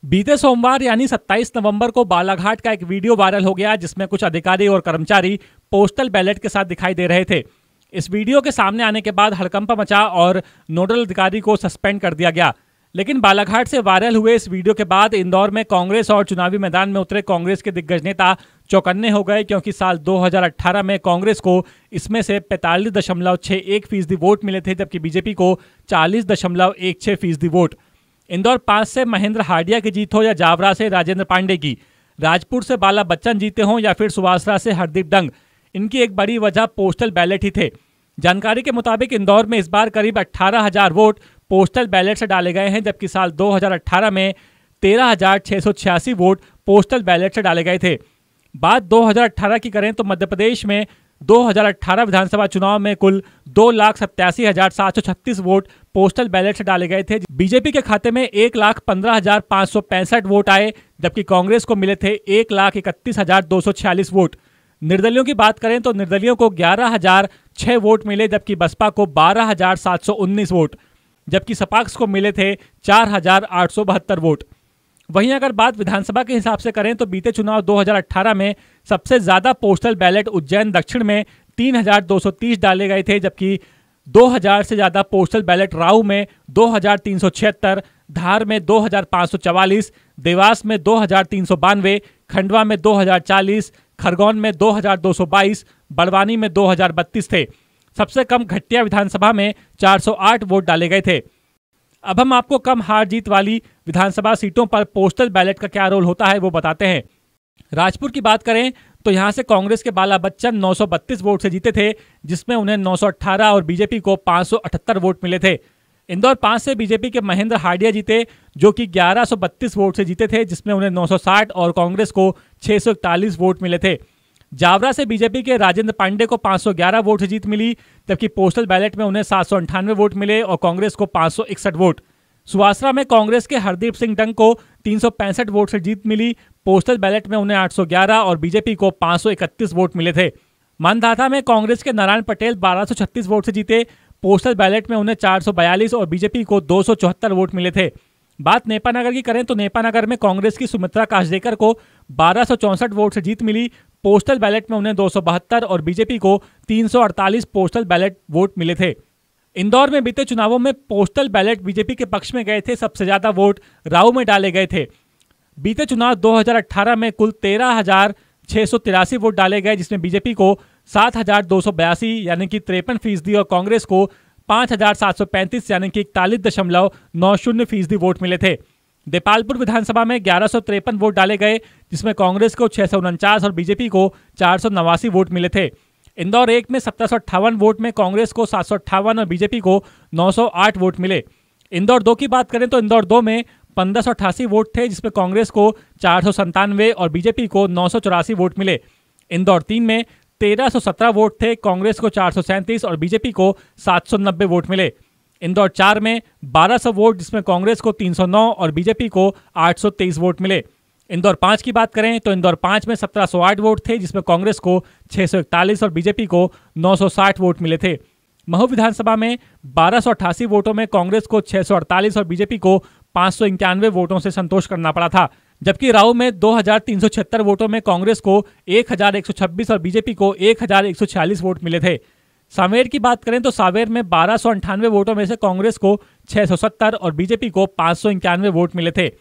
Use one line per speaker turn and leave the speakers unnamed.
बीते सोमवार यानी 27 नवंबर को बालाघाट का एक वीडियो वायरल हो गया जिसमें कुछ अधिकारी और कर्मचारी पोस्टल बैलेट के साथ दिखाई दे रहे थे। इस वीडियो के सामने आने के बाद हड़कंप मचा और नोडल अधिकारी को सस्पेंड कर दिया गया। लेकिन बालाघाट से वायरल हुए इस वीडियो के बाद इंदौर में कांग्रेस और चुनावी मैदान में उतरे कांग्रेस के दिग्गज नेता चौकन्ने हो गए, क्योंकि साल 2018 में कांग्रेस को इसमें से 45.61% वोट मिले थे, जबकि बीजेपी को 40.16% वोट। इंदौर 5 से महेंद्र हार्डिया की जीत हो या जावरा से राजेंद्र पांडे की, राजपुर से बाला बच्चन जीते हों या फिर सुवासरा से हरदीप डंग, इनकी एक बड़ी वजह पोस्टल बैलेट ही थे। जानकारी के मुताबिक इंदौर में इस बार करीब 18,000 वोट पोस्टल बैलेट से डाले गए हैं, जबकि साल 2018 में 13,686 वोट पोस्टल बैलेट से डाले गए थे। बात 2018 की करें तो मध्य प्रदेश में 2018 विधानसभा चुनाव में कुल 2,87,736 वोट पोस्टल बैलेट से डाले गए थे। बीजेपी के खाते में 1,15,565 वोट आए, जबकि कांग्रेस को मिले थे 1,31,246 वोट। निर्दलियों की बात करें तो निर्दलियों को 11,006 वोट मिले, जबकि बसपा को 12,719 वोट, जबकि सपाक्स को मिले थे 4,872 वोट। वहीं अगर बात विधानसभा के हिसाब से करें तो बीते चुनाव 2018 में सबसे ज्यादा पोस्टल बैलेट उज्जैन दक्षिण में 3,230 डाले गए थे, जबकि 2,000 से ज्यादा पोस्टल बैलेट राऊ में 2,376, धार में 2,544, देवास में 2,392, खंडवा में 2,040, खरगोन में 2,222, बड़वानी में 2,032 थे। सबसे कम घटिया विधानसभा में 408 वोट डाले गए थे। अब हम आपको कम हार जीत वाली विधानसभा सीटों पर पोस्टल बैलेट का क्या रोल होता है वो बताते हैं। राजपुर की बात करें तो यहां से कांग्रेस के बाला बच्चन 932 वोट से जीते थे, जिसमें उन्हें 918 और बीजेपी को 578 वोट मिले थे। इंदौर 5 से बीजेपी के महेंद्र हार्डिया जीते, जो कि 1132 वोट से जीते थे, जिसमें उन्हें 960 और कांग्रेस को 641 वोट मिले थे। जावरा से बीजेपी के राजेंद्र पांडे को 511 वोट से जीत मिली, जबकि पोस्टल बैलेट में उन्हें 798 वोट मिले और कांग्रेस को 561 वोट। सुवासरा में कांग्रेस के हरदीप सिंह डंग को 365 वोट से जीत मिली, पोस्टल बैलेट में उन्हें 811 और बीजेपी को 531 वोट मिले थे। मानधाता में कांग्रेस के नारायण पटेल 1236 वोट से जीते, पोस्टल बैलेट में उन्हें 442 और बीजेपी को 274 वोट मिले थे। बात नेपानगर की करें तो नेपानगर में कांग्रेस की सुमित्रा काशडेकर को 1264 वोट से जीत मिली, पोस्टल बैलेट में उन्हें 272 और बीजेपी को 348 पोस्टल बैलेट वोट मिले थे। इंदौर में बीते चुनावों में पोस्टल बैलेट बीजेपी के पक्ष में गए थे, सबसे ज्यादा वोट राऊ में डाले गए थे। बीते चुनाव 2018 में कुल 13,683 वोट डाले गए, जिसमें बीजेपी को 7,282 यानी कि 53% और कांग्रेस को 5,735 यानी कि 41.90% वोट मिले थे। देपालपुर विधानसभा में 1153 वोट डाले गए, जिसमें कांग्रेस को 649 और बीजेपी को 489 वोट मिले थे। इंदौर 1 में 1758 वोट में कांग्रेस को 758 और बीजेपी को 908 वोट मिले। इंदौर 2 की बात करें तो इंदौर 2 में 1588 वोट थे, जिसमें कांग्रेस को 497 और बीजेपी को 984 वोट मिले। इंदौर 3 में 1317 वोट थे, कांग्रेस को 437 और बीजेपी को 790 वोट मिले। इंदौर 4 में 1200 वोट, जिसमें कांग्रेस को 309 और बीजेपी को 823 वोट मिले। इंदौर 5 की बात करें तो इंदौर 5 में 1708 वोट थे, जिसमें कांग्रेस को 641 और बीजेपी को 960 वोट मिले थे। महू विधानसभा में 1288 वोटों में कांग्रेस को 648 और बीजेपी को 591 वोटों से संतोष करना पड़ा था, जबकि राऊ में 2,376 वोटों में कांग्रेस को 1,126 और बीजेपी को 1,146 वोट मिले थे। सांवेर की बात करें तो सांवेर में 1298 वोटों में से कांग्रेस को 670 और बीजेपी को 591 वोट मिले थे।